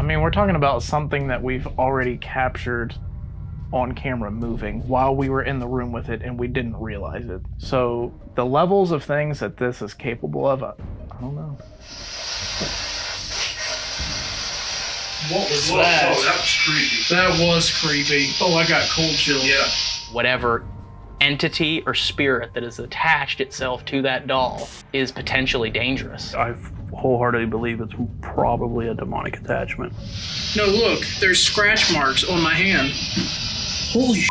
mean, we're talking about something that we've already captured on camera moving while we were in the room with it and we didn't realize it. So the levels of things that this is capable of, I don't know. What was that? Whoa, that was creepy. That was creepy. Oh, I got cold chills. Yeah. Whatever entity or spirit that has attached itself to that doll is potentially dangerous. I wholeheartedly believe it's probably a demonic attachment. No, look, there's scratch marks on my hand. Holy shit.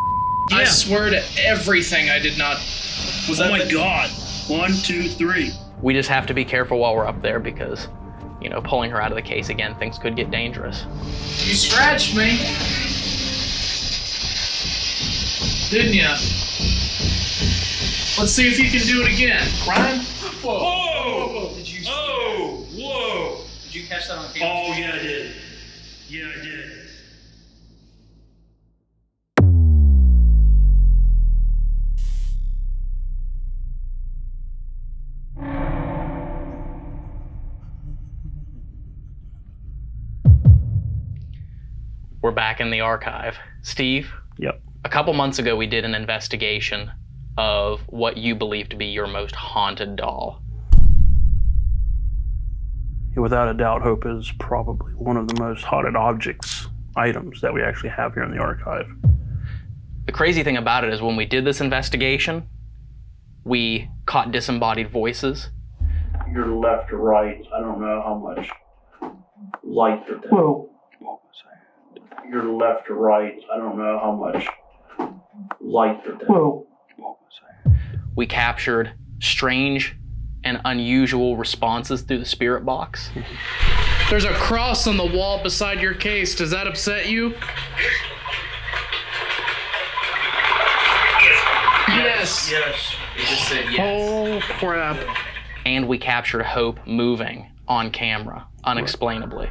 Yeah. I swear to everything I did not. Was that my God. 1, 2, 3. We just have to be careful while we're up there because, you know, pulling her out of the case again, things could get dangerous. You scratched me. Didn't ya? Let's see if you can do it again. Ryan? Whoa! Whoa! Did you see Oh! Whoa! Did you catch that on camera? Oh, yeah, I did. Yeah, I did. We're back in the archive. Steve? Yep. A couple months ago, we did an investigation of what you believe to be your most haunted doll. Without a doubt, Hope is probably one of the most haunted items that we actually have here in the archive. The crazy thing about it is when we did this investigation, we caught disembodied voices. Your left or right, I don't know how much light that. Whoa. What was that? Your left or right, I don't know how much light that. Whoa. What was that? We captured strange and unusual responses through the spirit box. There's a cross on the wall beside your case. Does that upset you? Yes. Yes. It just said Oh, crap. And we captured Hope moving on camera, unexplainably.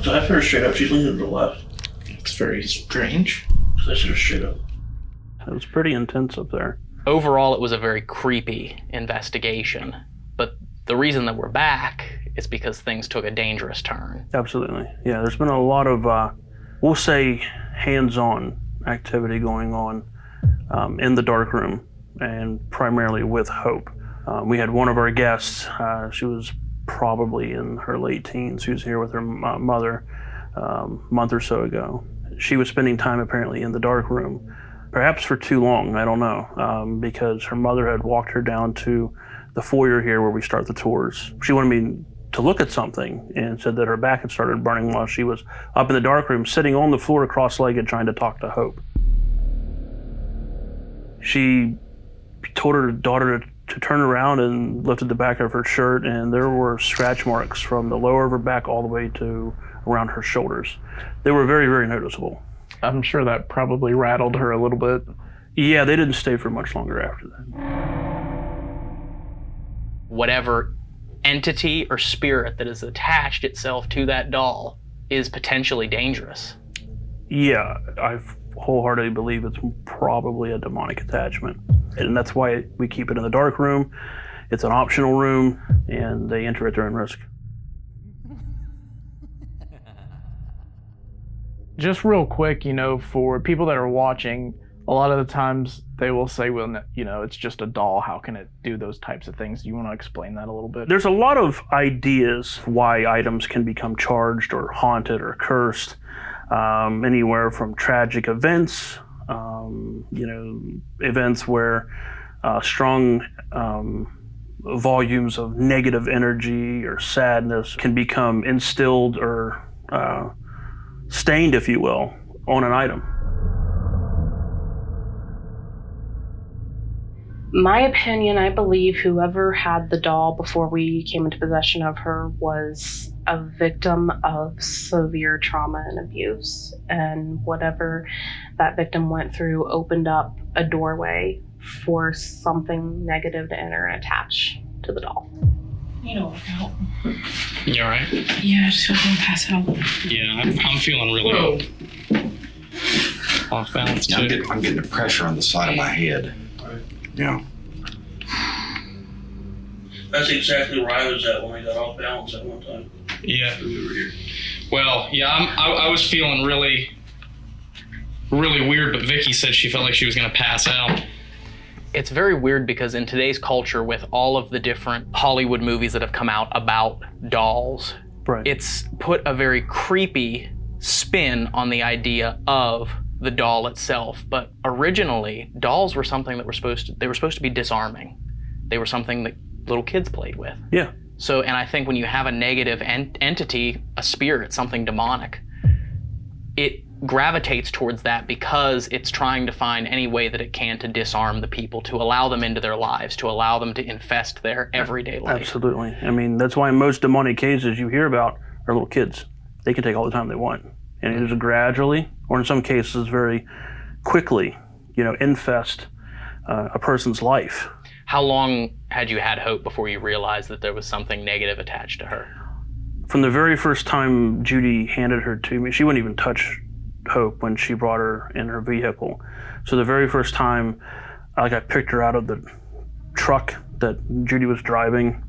So I her straight up, she's leaning to the left. It's very strange. So I her straight up. It was pretty intense up there. Overall, it was a very creepy investigation, but the reason that we're back is because things took a dangerous turn. Absolutely. Yeah, there's been a lot of, we'll say, hands-on activity going on in the dark room, and primarily with Hope. We had one of our guests, she was probably in her late teens. She was here with her mother a month or so ago. She was spending time apparently in the dark room, perhaps for too long, I don't know, because her mother had walked her down to the foyer here where we start the tours. She wanted me to look at something and said that her back had started burning while she was up in the dark room, sitting on the floor cross-legged trying to talk to Hope. She told her daughter to turn around and lifted the back of her shirt, and there were scratch marks from the lower of her back all the way to around her shoulders. They were very, very noticeable. I'm sure that probably rattled her a little bit. Yeah, they didn't stay for much longer after that. Whatever entity or spirit that has attached itself to that doll is potentially dangerous. Yeah, I wholeheartedly believe it's probably a demonic attachment. And that's why we keep it in the dark room. It's an optional room, and they enter at their own risk. Just real quick, you know, for people that are watching, a lot of the times they will say, well, you know, it's just a doll. How can it do those types of things? Do you want to explain that a little bit? There's a lot of ideas why items can become charged or haunted or cursed. Anywhere from tragic events, you know, events where strong volumes of negative energy or sadness can become instilled or stained, if you will, on an item. My opinion, I believe whoever had the doll before we came into possession of her was a victim of severe trauma and abuse. And whatever that victim went through opened up a doorway for something negative to enter and attach to the doll. You know, work out. You all right? Yeah, I just feel like I'm passing out. Yeah, I'm feeling really off balance too. I'm getting the pressure on the side of my head. Yeah. That's exactly where I was at when I got off balance at one time. Yeah. We were here. Well, yeah, I was feeling really weird, but Vicky said she felt like she was going to pass out. It's very weird because in today's culture, with all of the different Hollywood movies that have come out about dolls, Right. it's put a very creepy spin on the idea of the doll itself. But originally, dolls were something that were supposed to be disarming. They were something that little kids played with. Yeah. So, and I think when you have a negative entity, a spirit, something demonic, it gravitates towards that because it's trying to find any way that it can to disarm the people, to allow them into their lives, to allow them to infest their everyday life. Absolutely. I mean, that's why most demonic cases you hear about are little kids. They can take all the time they want. And it is gradually, or in some cases very quickly, infest a person's life. How long had you had Hope before you realized that there was something negative attached to her? From the very first time Judy handed her to me, she wouldn't even touch Hope when she brought her in her vehicle. So the very first time I picked her out of the truck that Judy was driving,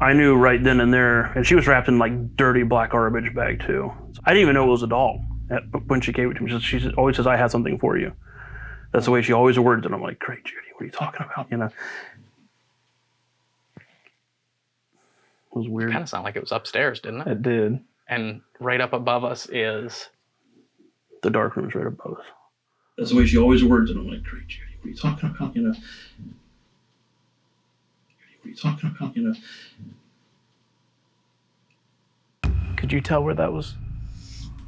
I knew right then and there, and she was wrapped in dirty black garbage bag too. I didn't even know it was a doll when she gave it to me. She always says, "I have something for you." That's the way she always words it. I'm like, "Great, Judy, what are you talking about?" It was weird. Kind of sounded like it was upstairs, didn't it? It did. And right up above us is... The dark room is right above us. That's the way she always words it. I'm like, "Great, Judy, what are you talking about?" Judy, what are you talking about? Could you tell where that was?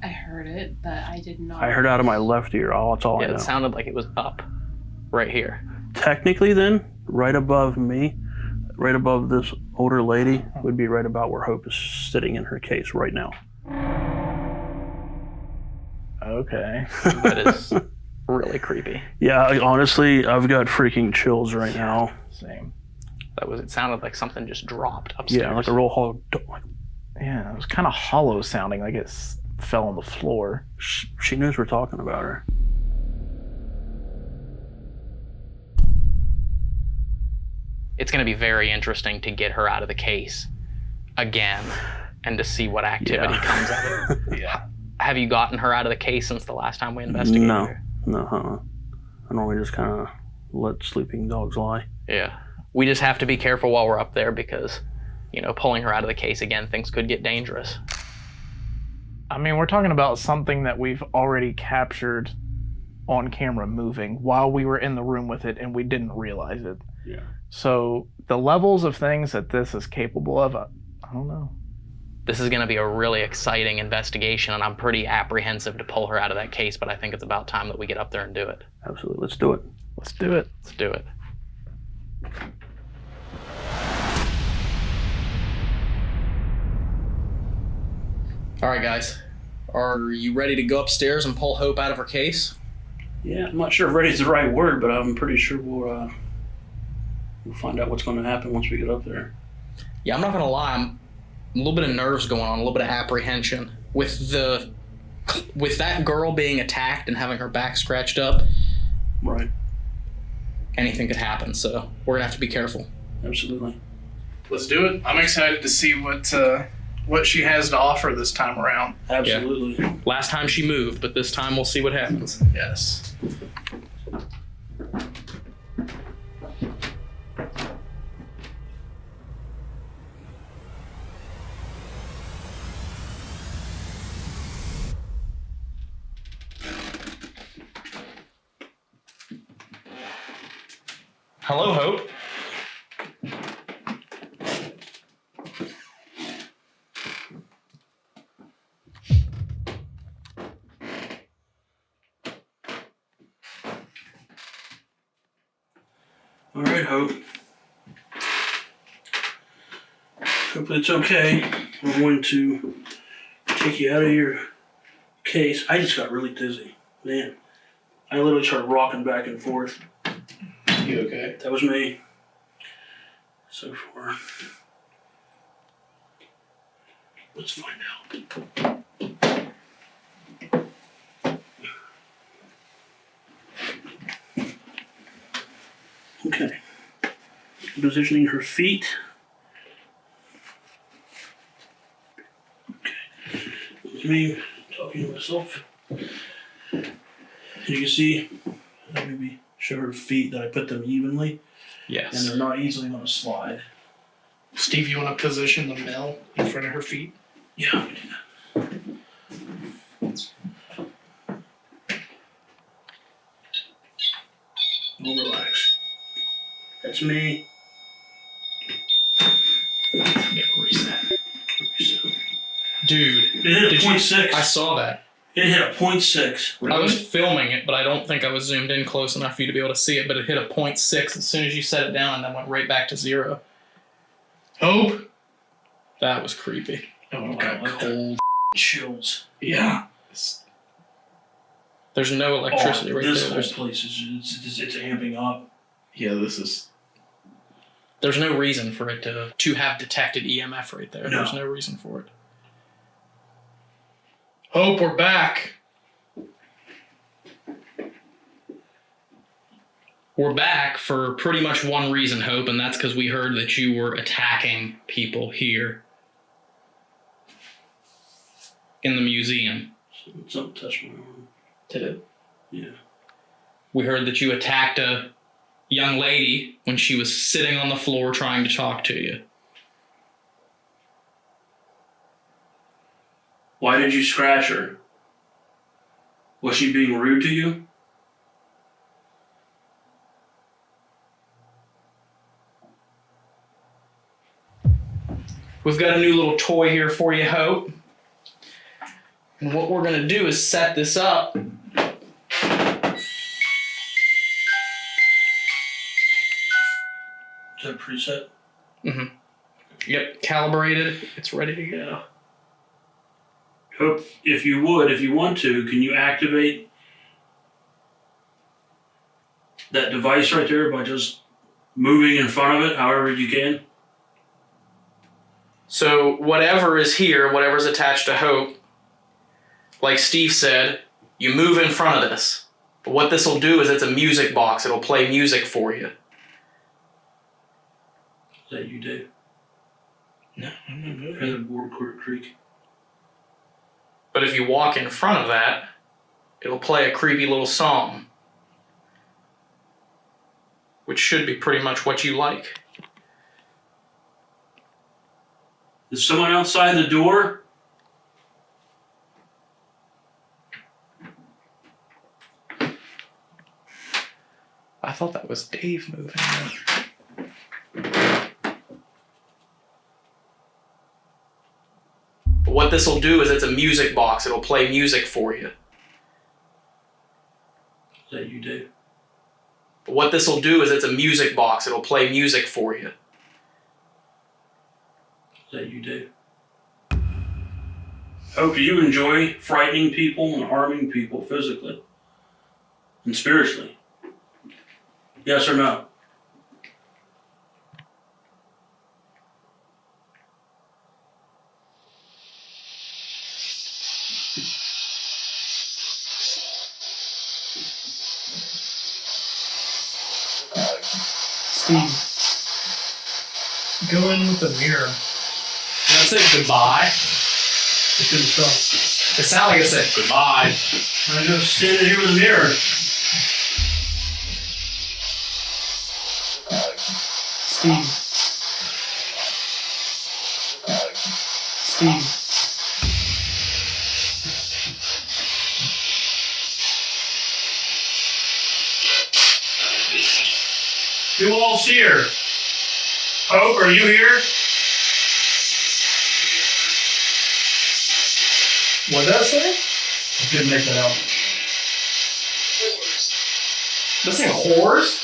I heard it, but I did not. I heard out of my left ear. That's all I know. It sounded like it was up, right here. Technically, then, right above me, right above this older lady, would be right about where Hope is sitting in her case right now. Okay. That is really creepy. Yeah, honestly, I've got freaking chills right now. Same. It sounded like something just dropped upstairs. Yeah, like a real hollow. Yeah, it was kind of hollow sounding, like it fell on the floor. She knows we're talking about her. It's going to be very interesting to get her out of the case again and to see what activity comes out of it. Yeah. Have you gotten her out of the case since the last time we investigated her? No. I normally just kind of let sleeping dogs lie. Yeah. We just have to be careful while we're up there because, pulling her out of the case again, things could get dangerous. I mean, we're talking about something that we've already captured on camera moving while we were in the room with it and we didn't realize it. Yeah. So the levels of things that this is capable of, I don't know. This is going to be a really exciting investigation, and I'm pretty apprehensive to pull her out of that case, but I think it's about time that we get up there and do it. Absolutely. Let's do it. Let's do it. Let's do it. All right, guys. Are you ready to go upstairs and pull Hope out of her case? Yeah, I'm not sure if ready's the right word, but I'm pretty sure we'll find out what's going to happen once we get up there. Yeah, I'm not going to lie. I'm a little bit of nerves going on, a little bit of apprehension. With that girl being attacked and having her back scratched up, Right. anything could happen, so we're going to have to be careful. Absolutely. Let's do it. I'm excited to see what she has to offer this time around. Absolutely. Last time she moved, but this time we'll see what happens. Yes. Hello, Hope. All right, Hope. Hopefully it's okay. I'm going to take you out of your case. I just got really dizzy. Man, I literally started rocking back and forth. You okay? That was me. So far. Let's find out. Okay. Positioning her feet. Okay. It's me talking to myself. You can see, maybe show her feet that I put them evenly, and Yes. they're not easily going to slide. Steve, you want to position the mill in front of her feet? Yeah, I can do that. We'll relax. That's me. Yeah, reset. Reset. Dude, It hit a did you? 0.6. I saw that. It hit a 0.6. I was filming it, but I don't think I was zoomed in close enough for you to be able to see it, but it hit a 0.6 as soon as you set it down and then went right back to 0. Hope? That was creepy. Oh, got like cold. Chills. Yeah. There's no electricity right this there. whole There's, place is it's amping up. yeah, this is... There's no reason for it to have detected EMF right there. No. There's no reason for it. Hope, we're back. We're back for pretty much one reason, Hope, and that's because we heard that you were attacking people here in the museum. Something touched my arm. Did it? Yeah. We heard that you attacked a young lady when she was sitting on the floor trying to talk to you. Why did you scratch her? Was she being rude to you? We've got a new little toy here for you, Hope. And what we're going to do is set this up. Is that preset? Mm-hmm. Yep, calibrated. It's ready to go. Hope, if you want to, can you activate that device right there by just moving in front of it however you can? So whatever is here, whatever's attached to Hope, like Steve said, you move in front of this. But what this will do is it's a music box. It'll play music for you. That you do. No, I'm not moving. Hear the board creak. But if you walk in front of that, it'll play a creepy little song. Which should be pretty much what you like. Is someone outside the door? I thought that was Dave moving. But what this will do is it's a music box. It'll play music for you. That you do. But what this will do is it's a music box. It'll play music for you. That you do. Hope, do you enjoy frightening people and harming people physically and spiritually? Yes or no? Steve, go in with the mirror. Did I say goodbye? I couldn't tell. It sounded like I said goodbye. I'm just standing here with a mirror. Steve. Steve. Who all's here? Hope, are you here? What did I say? I couldn't make that out. This ain't whores.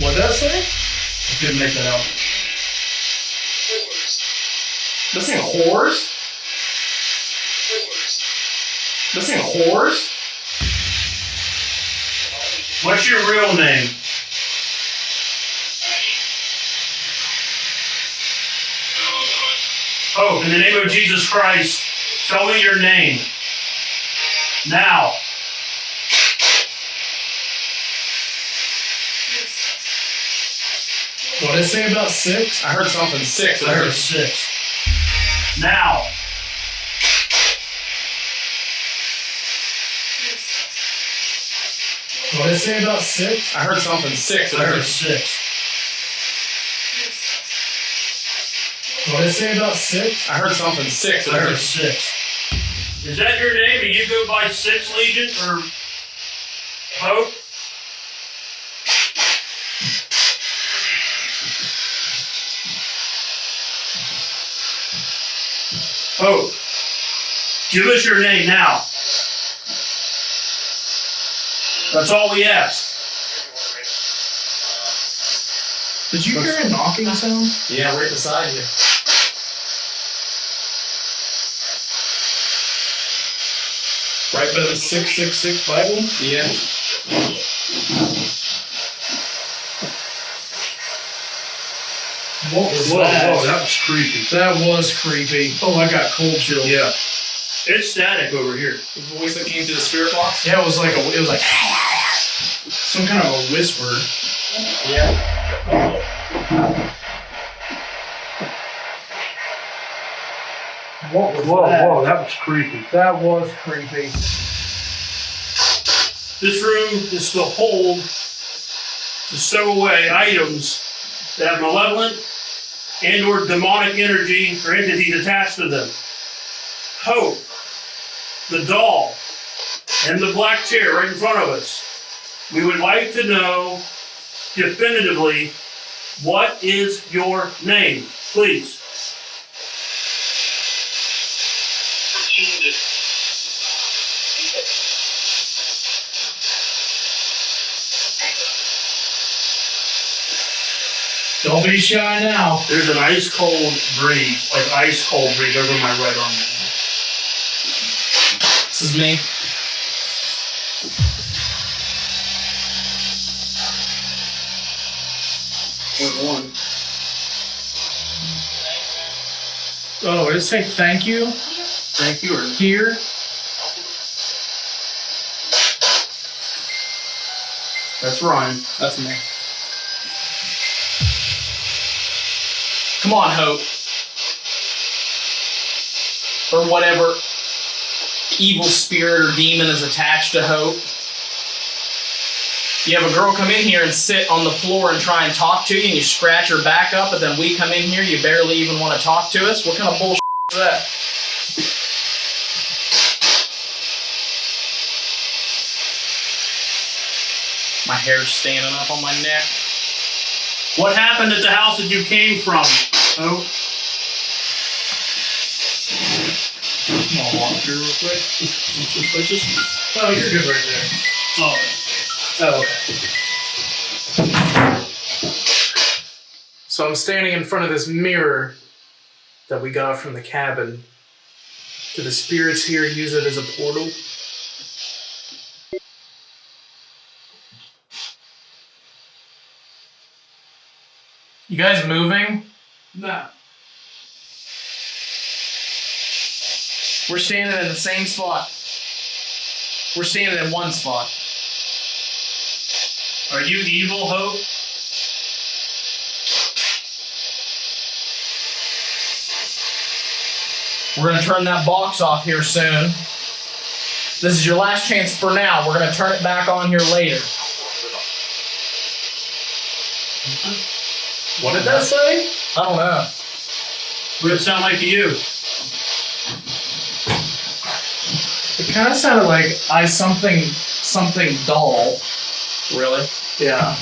What did I say? I couldn't make that out. This ain't whores. This ain't whores. What's your real name? Hope, in the name of Jesus Christ, tell me your name. Now. What did I say about 6? I heard something 6. I heard 6. Now. What did it say about 6? I heard something 6. I heard 6. What did it say about 6? I heard something 6. I heard 6. Is that your name? Do you go by 6 Legion or Hope? Hope. Give us your name now. That's all we ask. Did you hear a knocking sound? Yeah, right beside you. Right by the 666 Bible? Yeah. What was Whoa, that? whoa, that was creepy. That was creepy. Oh, I got cold chills. Yeah. It's static over here. The voice that came through the spirit box? Yeah, it was like some kind of a whisper. Yeah. What was Whoa, that? whoa, that was creepy. That was creepy. This room is to hold, to stow away items that have malevolent and or demonic energy or entities attached to them. Hope, the doll, and the black chair right in front of us. We would like to know definitively, what is your name, please? Don't be shy now. There's an ice cold breeze, like ice cold breeze over my right arm. This is me. One. Oh, did it say thank you Thank you. Or here? that's Ryan. That's me. Come on, Hope. Or whatever evil spirit or demon is attached to Hope. You have a girl come in here and sit on the floor and try and talk to you, and you scratch her back up, but then we come in here, you barely even want to talk to us? What kind of bullshit is that? My hair's standing up on my neck. What happened at the house that you came from? Oh, I'm gonna walk through real quick. Oh, you're good right there. oh. Oh, okay. So I'm standing in front of this mirror that we got from the cabin. Do the spirits here use it as a portal? You guys moving? No. We're standing in the same spot. We're standing in one spot. Are you evil, Hope? We're going to turn that box off here soon. This is your last chance for now. We're going to turn it back on here later. What did that say? I don't know. What did it sound like to you? It kind of sounded like something doll. Really? Yeah.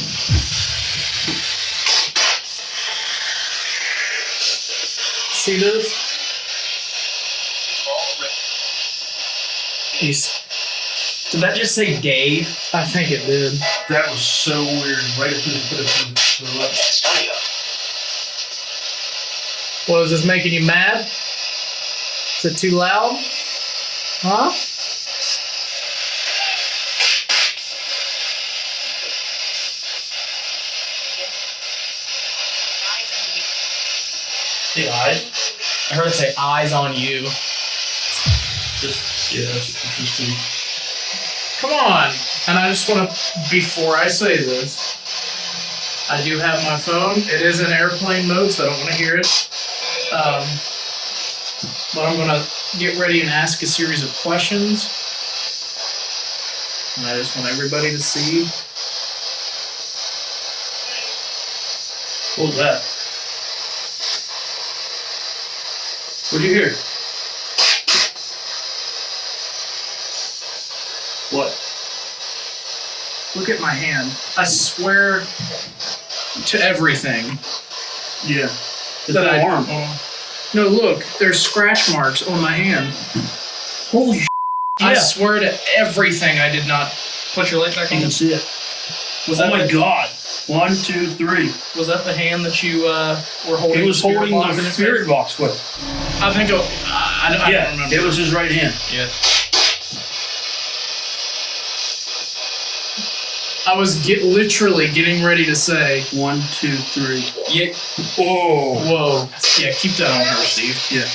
See this? Did that just say Dave? I think it did. That was so weird. Right up to the left. What, is this making you mad? Is it too loud? Huh? The eyes? I heard it say eyes on you. Yeah, that's interesting. Come on. And I just want to, before I say this, I do have my phone. It is in airplane mode, so I don't want to hear it. But I'm going to get ready and ask a series of questions. And I just want everybody to see. What was that? What'd you hear? What? Look at my hand. I swear to everything. Yeah. It's That an I- arm. No, look, there's scratch marks on my hand. Holy sh**. I Yeah. swear to everything I did not put your leg back You on. can see it. Was Oh that my the, God. 1, 2, 3. was that the hand that you were holding? He was spirit holding box in the his spirit face? box with. I think I don't remember. It was his right hand. Yeah. I was literally getting ready to say, 1, 2, 3. yeah, Oh. whoa. Yeah, keep that on her, Steve. Yeah.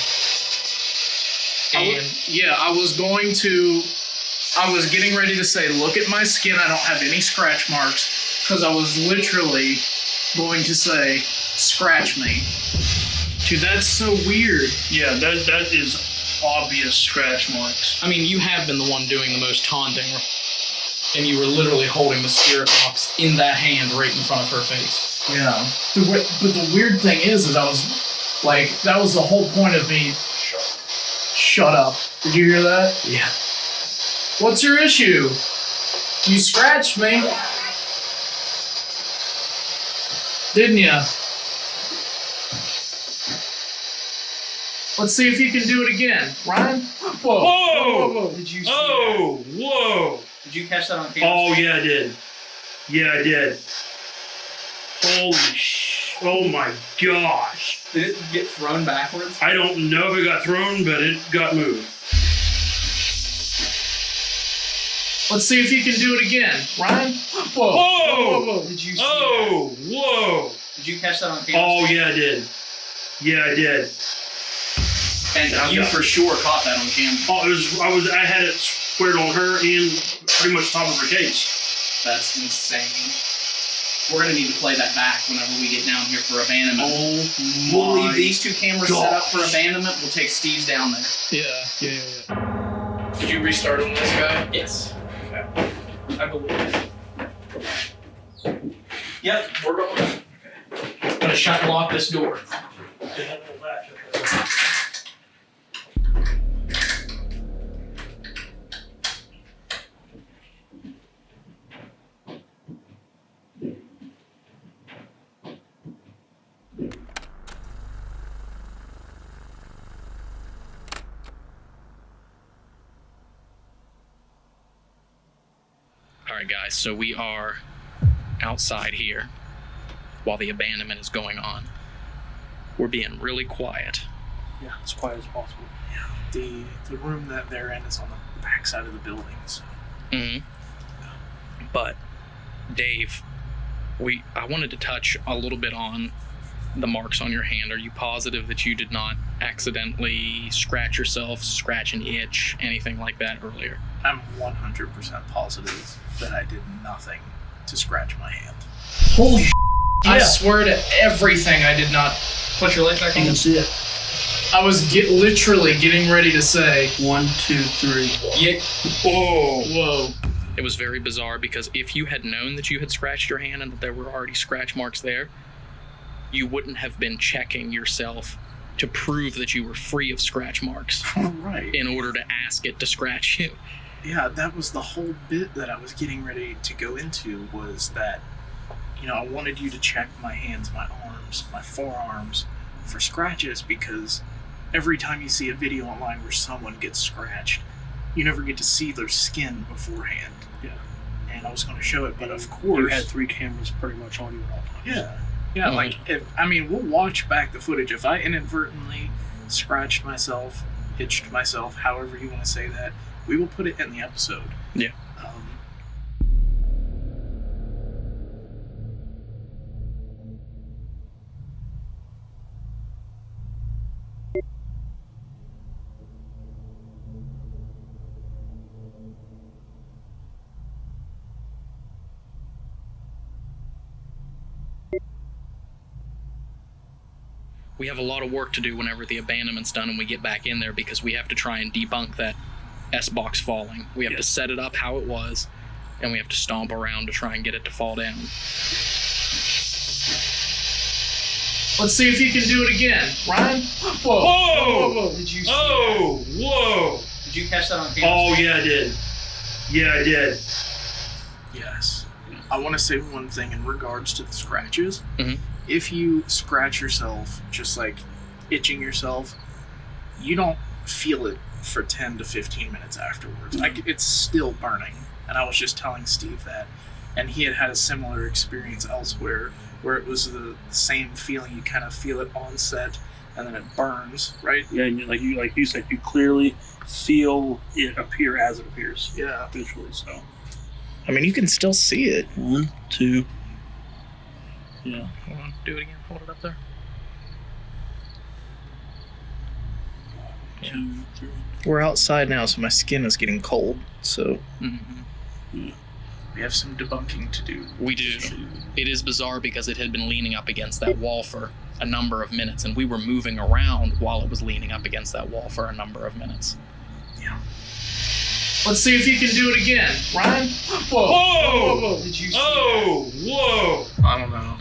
I was getting ready to say, look at my skin, I don't have any scratch marks, because I was literally going to say, scratch me. Dude, that's so weird. Yeah, that is obvious scratch marks. I mean, you have been the one doing the most taunting, and you were literally holding the spirit box in that hand right in front of her face. Yeah. But the weird thing is I was like, that was the whole point of me. Shut up. Did you hear that? Yeah. What's your issue? You scratched me. Didn't ya? Let's see if you can do it again. Ryan? Whoa. Whoa! Did you see Oh, whoa. that? Did you catch that on camera? Oh, yeah, I did. Yeah, I did. Holy sh! Oh my gosh. Did it get thrown backwards? I don't know if it got thrown, but it got moved. Let's see if you can do it again. Ryan? Whoa. Whoa! Did you see Oh, whoa. that? Did you catch that on camera? Oh, yeah, I did. Yeah, I did. And you for sure caught that on camera. Oh, I had it squared on her and pretty much top of her case. That's insane. We're gonna need to play that back whenever we get down here for abandonment. Oh We'll my leave these two cameras set up for gosh. abandonment. We'll take Steve's down there. Yeah. Did you restart on this guy? Yes. Okay. I believe. Yep, we're going. I'm gonna shut and lock this door. Alright guys, so we are outside here while the abandonment is going on. We're being really quiet. Yeah, as quiet as possible. The room that they're in is on the back side of the building. So. Mm-hmm. But Dave, I wanted to touch a little bit on the marks on your hand. Are you positive that you did not accidentally scratch yourself, scratch an itch, anything like that earlier? I'm 100% positive that I did nothing to scratch my hand. Holy sh**. I Yeah. swear to everything I did not put your leg back You on. can see it. I was literally getting ready to say, 1, 2, 3. yeah, Oh. whoa. It was very bizarre because if you had known that you had scratched your hand and that there were already scratch marks there, you wouldn't have been checking yourself to prove that you were free of scratch marks Right. in order to ask it to scratch you. Yeah, that was the whole bit that I was getting ready to go into, was that, I wanted you to check my hands, my arms, my forearms for scratches, because every time you see a video online where someone gets scratched, you never get to see their skin beforehand. Yeah. And I was going to show it, but of You course... had 3 cameras pretty much on you at all times. Yeah. Yeah, Mhm. we'll watch back the footage. If I inadvertently scratched myself, itched myself, however you want to say that, we will put it in the episode. Yeah. We have a lot of work to do whenever the abandonment's done and we get back in there, because we have to try and debunk that S-box falling. We have to set it up how it was. and we have to stomp around to try and get it to fall down. Let's see if you can do it again. Ryan? Whoa! Whoa! Did you see Oh! Whoa! that? Did you catch that on camera? Oh, yeah, I did. Yeah, I did. Yes. I want to say one thing in regards to the scratches. Mhm. If you scratch yourself, just like itching yourself, you don't feel it for 10 to 15 minutes afterwards. Like, it's still burning. And I was just telling Steve that. And he had a similar experience elsewhere where it was the same feeling. You kind of feel it on set and then it burns, right? Yeah, and like you said, you clearly feel it appear as it appears. Yeah. Visually, so. I mean, you can still see it. 1, 2. Yeah. Hold on, do it again. Hold it up there. 2, 3. We're outside now, so my skin is getting cold. So Mm-hmm. we have some debunking to do. We do. It is bizarre because it had been leaning up against that wall for a number of minutes, and we were moving around while it was leaning up against that wall for a number of minutes. Yeah. Let's see if you can do it again. Ryan? Whoa! Did you see Oh! Whoa! I don't know.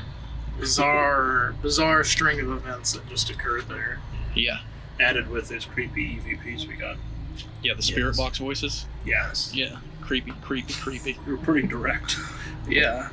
Bizarre string of events that just occurred there. Yeah. Added with those creepy EVPs we got. Yeah, the spirit Yes. box voices. Yes. Yeah. Creepy, creepy, creepy. They were pretty direct. Yeah.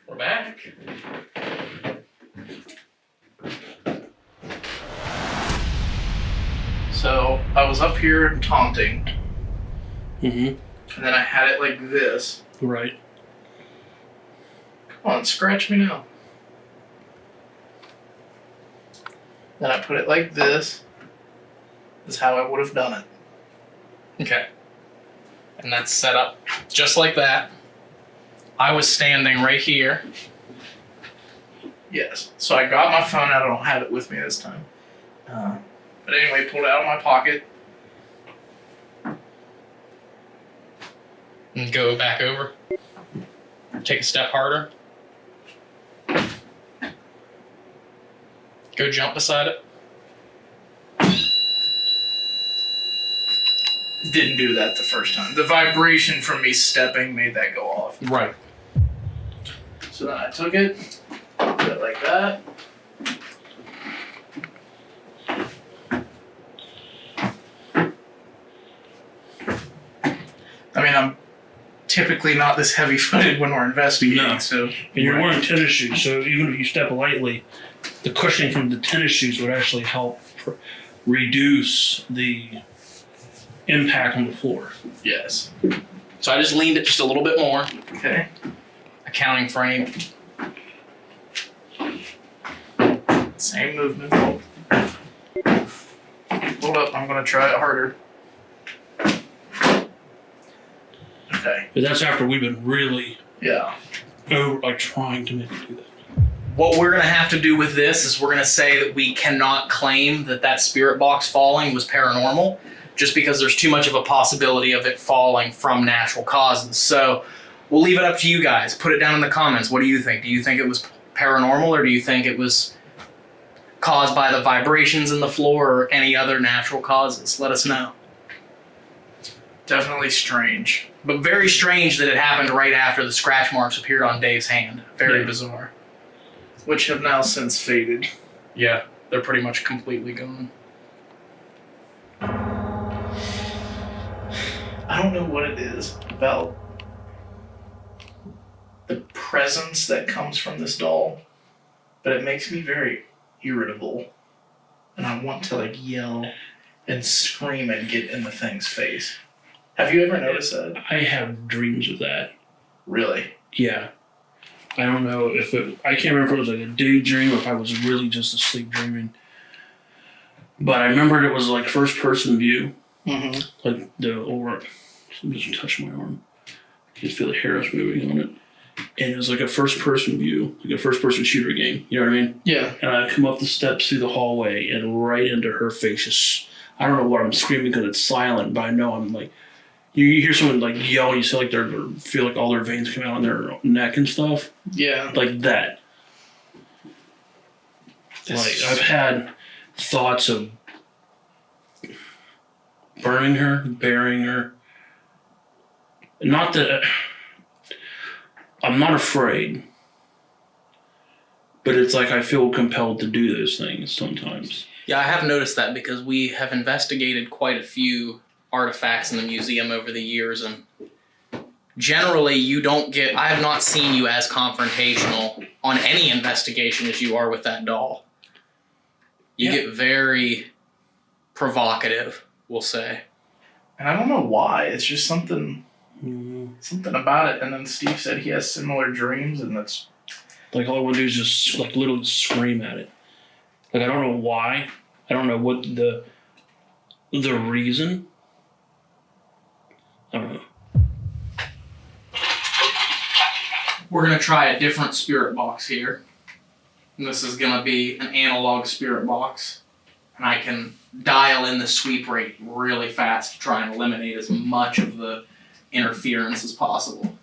We're back. So I was up here taunting, Mm-hmm. and then I had it like this. Right. Come on, scratch me now. Then I put it like this. That's how I would have done it. Okay. And that's set up just like that. I was standing right here. Yes. So I got my phone out. I don't have it with me this time. But anyway, pulled it out of my pocket. And go back over. Take a step harder. Go jump beside it. Didn't do that the first time. The vibration from me stepping made that go off. Right. So then I took it, put it like that. I mean, I'm typically not this heavy-footed when we're investigating, No. so... And you're wearing tennis shoes, so even if you step lightly, the cushioning from the tennis shoes would actually help reduce the impact on the floor. Yes. So I just leaned it just a little bit more, Okay. accounting for any. Same movement. Hold up, I'm gonna try it harder. Okay. But that's after we've been really Yeah. trying to make it do that. What we're gonna have to do with this is we're gonna say that we cannot claim that that spirit box falling was paranormal, just because there's too much of a possibility of it falling from natural causes. So we'll leave it up to you guys. Put it down in the comments. What do you think? Do you think it was paranormal, or do you think it was caused by the vibrations in the floor or any other natural causes? Let us know. Definitely strange. But very strange that it happened right after the scratch marks appeared on Dave's hand. Very Yeah. bizarre. Which have now since faded. Yeah, they're pretty much completely gone. I don't know what it is about the presence that comes from this doll, but it makes me very irritable. And I want to like yell and scream and get in the thing's face. Have you ever noticed that? I have dreams of that. Really? Yeah. I don't know if I can't remember if it was like a daydream or if I was really just asleep dreaming. But I remembered it was like first person view. Mm-hmm. Like the aura. Somebody just touched my arm. I can feel the hairs moving on it. and it was like a first-person view, like a first-person shooter game. You know what I mean? Yeah. And I come up the steps through the hallway and right into her face. Just, I don't know what I'm screaming because it's silent, but I know I'm like, you hear someone like yell, you see like feel like all their veins come out on their neck and stuff. Yeah. Like that. Like I've had thoughts of burning her, burying her. Not that I'm not afraid, but it's like I feel compelled to do those things sometimes. Yeah, I have noticed that because we have investigated quite a few artifacts in the museum over the years, and generally I have not seen you as confrontational on any investigation as you are with that doll. You get very provocative, we'll say. And I don't know why. It's just something about it. And then Steve said he has similar dreams, and that's like all I want to do is just like literally scream at it. Like I don't know why. I don't know what the reason. I don't know. We're going to try a different spirit box here. And this is going to be an analog spirit box. And I can dial in the sweep rate really fast to try and eliminate as much of the interference as possible.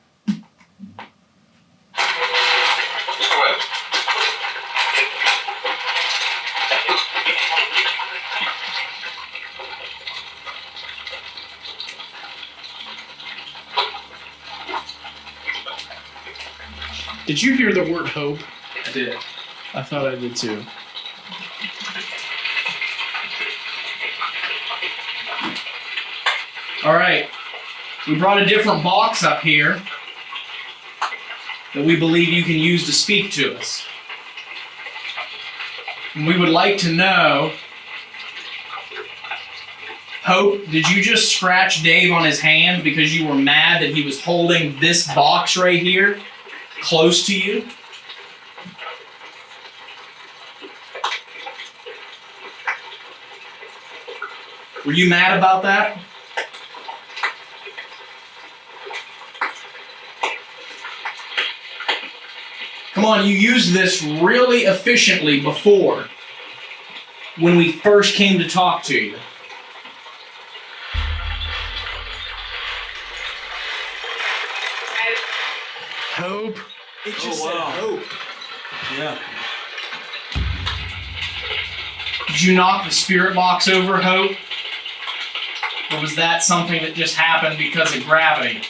Did you hear the word hope? I did. I thought I did too. All right. We brought a different box up here that we believe you can use to speak to us. And we would like to know, Hope, did you just scratch Dave on his hand because you were mad that he was holding this box right here close to you? Were you mad about that? Come on, you used this really efficiently before when we first came to talk to you. Hope. It just said hope. Yeah. Did you knock the spirit box over, Hope? Or was that something that just happened because of gravity?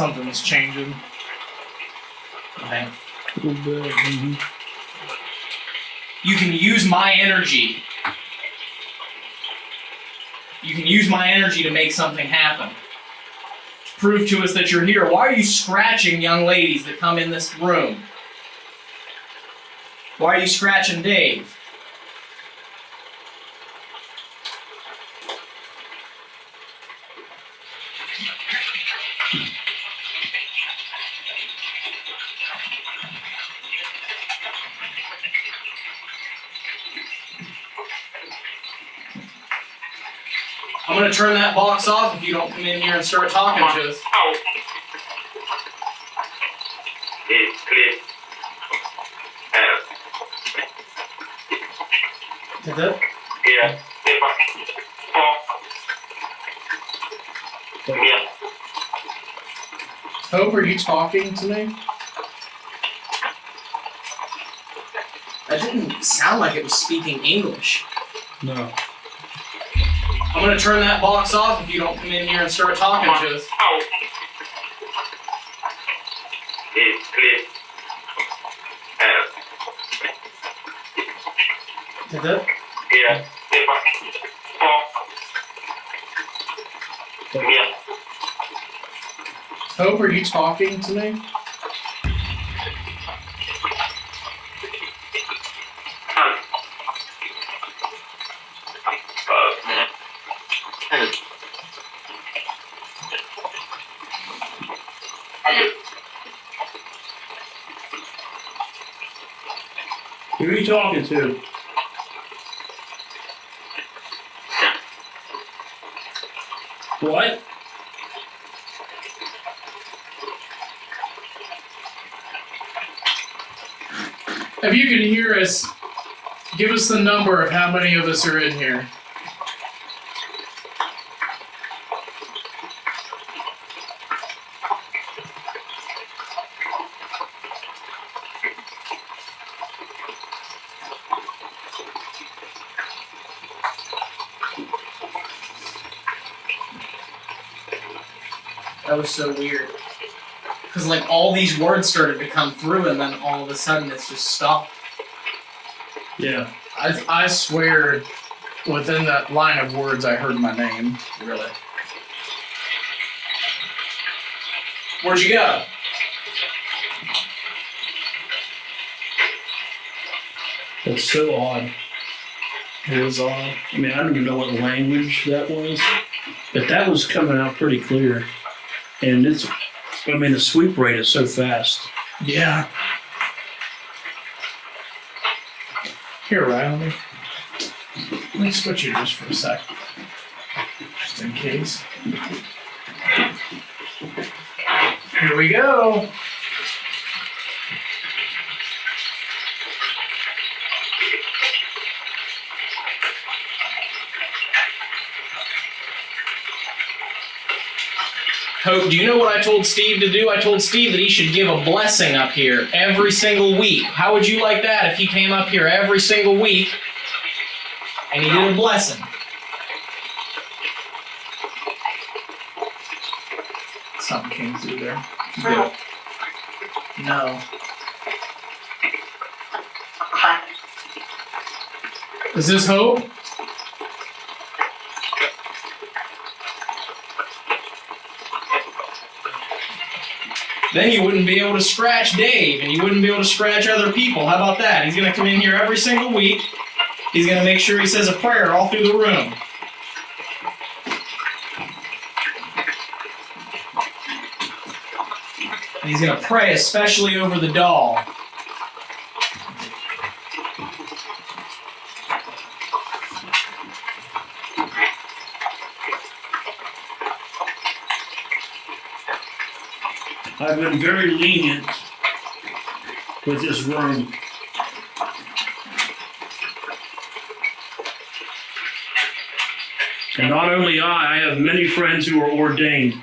something's changing. Okay. A little bit. Mm-hmm. You can use my energy. You can use my energy to make something happen. To prove to us that you're here. Why are you scratching young ladies that come in this room? Why are you scratching Dave? I'm going to turn that box off if you don't come in here and start talking to us. Did that? Hope, are you talking to me? That didn't sound like it was speaking English. No. I'm going to turn that box off if you don't come in here and start talking to us. Did that? Hope, are you talking to me? Who are you talking to? What? If you can hear us, give us the number of how many of us are in here. That was so weird. Because like all these words started to come through and then all of a sudden it's just stopped. Yeah. I swear within that line of words I heard my name. Really. Where'd you go? That's so odd. It was odd. I mean, I don't even know what language that was, but that was coming out pretty clear. And it's, I mean, the sweep rate is so fast. Yeah. Here, Ryan, let me switch you just for a sec. Just in case. Here we go. Hope, do you know what I told Steve to do? I told Steve that he should give a blessing up here every single week. How would you like that if he came up here every single week and he did a blessing? Something came through there. Good. No. Is this Hope? Then you wouldn't be able to scratch Dave, and you wouldn't be able to scratch other people. How about that? He's going to come in here every single week. He's going to make sure he says a prayer all through the room. And he's going to pray especially over the doll. I've been very lenient with this room. And not only I have many friends who are ordained.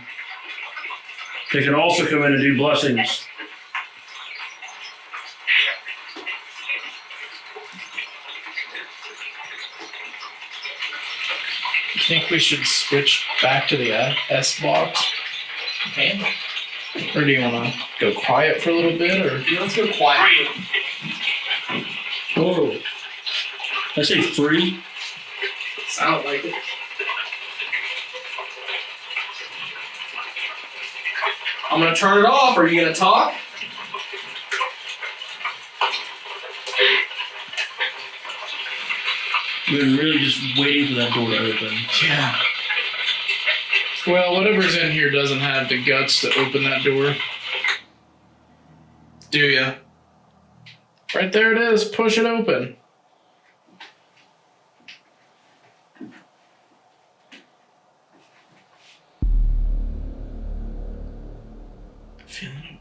They can also come in and do blessings. You think we should switch back to the S box? Okay. Or do you want to go quiet for a little bit? Or Yeah, let's go quiet. Oh, I say free. sound like it? I'm going to turn it off. Are you going to talk? We're really just waiting for that door to open. Yeah. Well, whatever's in here doesn't have the guts to open that door. Do ya? Right there it is. Push it open. Feeling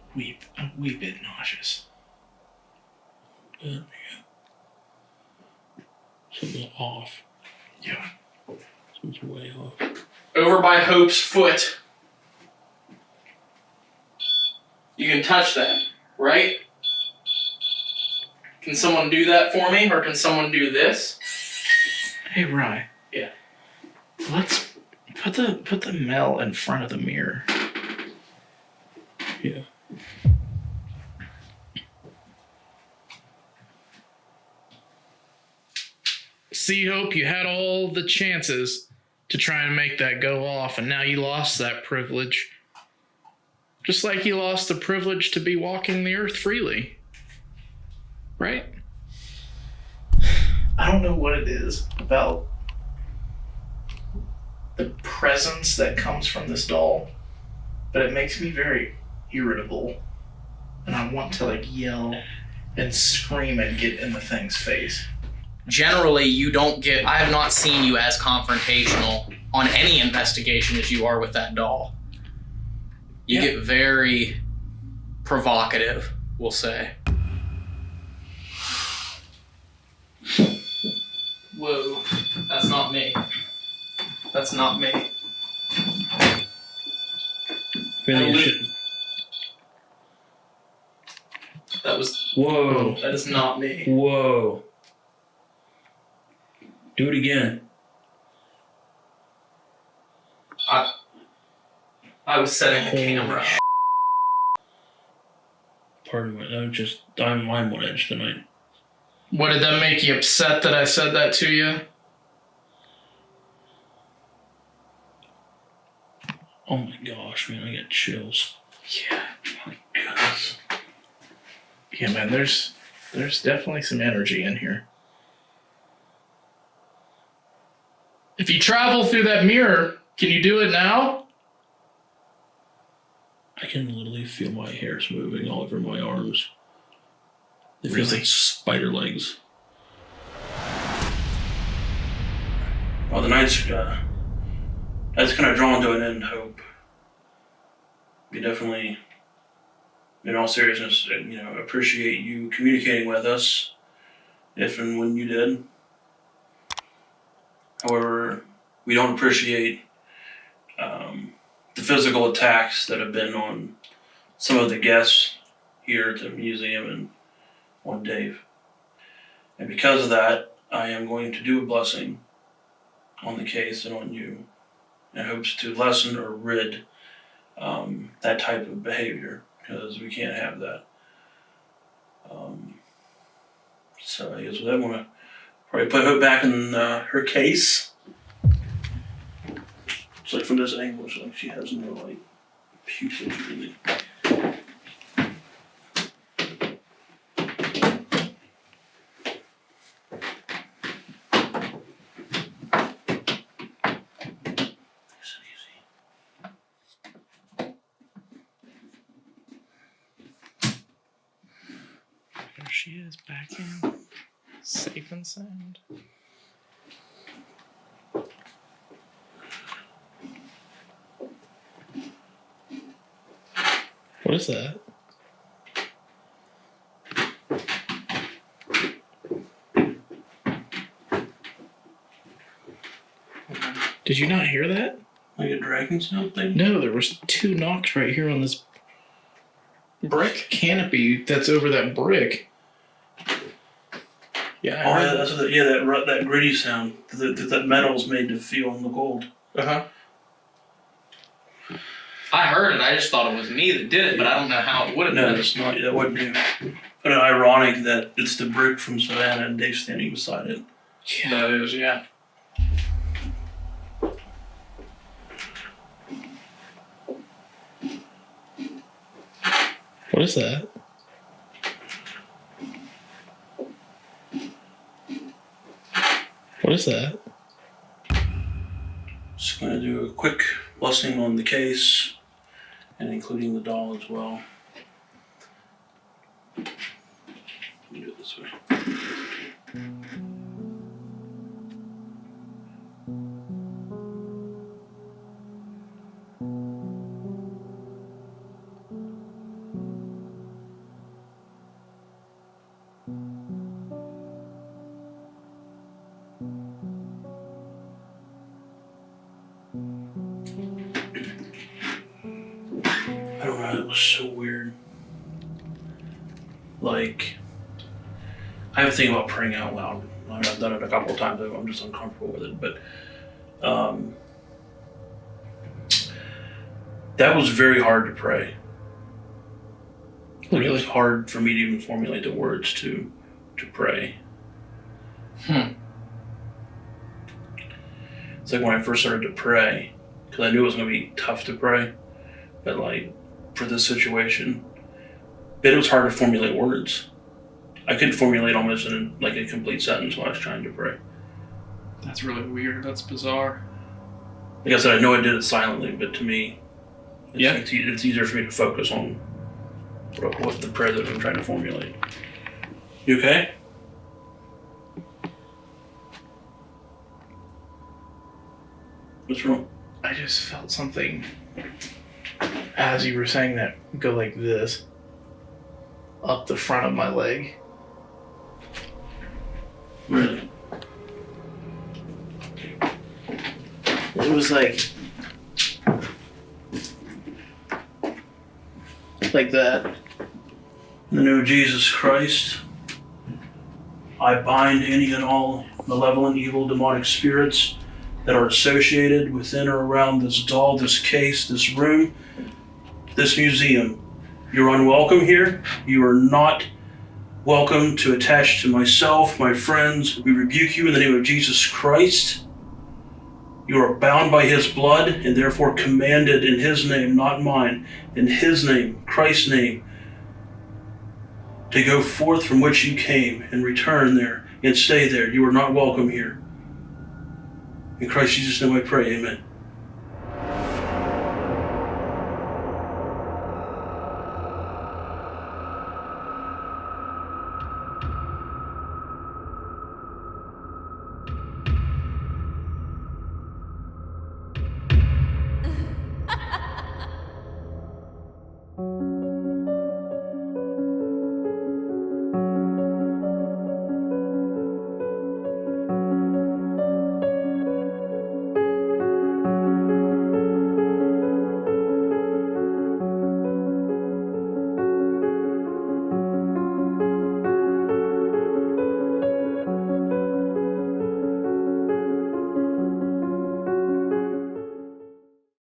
a wee bit nauseous. Yeah. Something off. Yeah. Something's way off. Over by Hope's foot. You can touch that, right? Can someone do that for me, or can someone do this? Hey, Rye. Yeah. Let's put the Mel in front of the mirror. Yeah. See, Hope, you had all the chances to try and make that go off, and now you lost that privilege. Just like you lost the privilege to be walking the earth freely. Right? I don't know what it is about the presence that comes from this doll, but it makes me very irritable. And I want to, like, yell and scream and get in the thing's face. Generally, you don't get. I have not seen you as confrontational on any investigation as you are with that doll. You get very provocative, we'll say. Whoa, that's not me. That's not me. That was. Whoa. That is not me. Whoa. Do it again. I was setting the camera. Pardon me. I'm on edge tonight. What, did that make you upset that I said that to you? Oh my gosh, man, I got chills. Yeah. Oh my goodness. Yeah, man, there's definitely some energy in here. If you travel through that mirror, can you do it now? I can literally feel my hairs moving all over my arms. They feel Really? like spider legs. Well, the night's that's kind of drawn to an end, Hope. We definitely, in all seriousness, appreciate you communicating with us, if and when you did. However, we don't appreciate the physical attacks that have been on some of the guests here at the museum and on Dave. And because of that, I am going to do a blessing on the case and on you in hopes to lessen or rid that type of behavior, because we can't have that. So I guess with that, I want to probably put Hope back in her case. It's like from this angle, it's like she has no like pupils really. There she is, back in. Safe and sound. What is that? Did you not hear that? Like a dragon sound thing? No, there was 2 knocks right here on this brick canopy that's over that brick. Yeah, Oh, yeah, that's that gritty sound that metal's made to feel in the gold. Uh-huh. I heard it. I just thought it was me that did it, but I don't know how it would have No, been. it's not. That wouldn't be. But ironic that it's the brick from Savannah and Dave's standing beside it. Yeah. That is, yeah. What is that? What is that? Just going to do a quick blessing on the case and including the doll as well. Let me do it this way. I don't know, it was so weird. Like, I have a thing about praying out loud. I mean, I've done it a couple of times, I'm just uncomfortable with it, but that was very hard to pray. Like, it was hard for me to even formulate the words to pray. It's like when I first started to pray, because I knew it was going to be tough to pray, but like for this situation, it was hard to formulate words. I couldn't formulate almost in like a complete sentence while I was trying to pray. That's really weird. That's bizarre. Like I said, I know I did it silently, but to me, it's easier for me to focus on what the prayer that I'm trying to formulate. You okay? What's wrong? I just felt something as you were saying that go like this up the front of my leg. Really? It was like that. In the name of Jesus Christ, I bind any and all malevolent, evil, demonic spirits that are associated within or around this doll, this case, this room, this museum. You're unwelcome here. You are not welcome to attach to myself, my friends. We rebuke you in the name of Jesus Christ. You are bound by his blood and therefore commanded in his name, not mine, in his name, Christ's name, to go forth from which you came and return there and stay there. You are not welcome here. In Christ Jesus' name I pray, amen.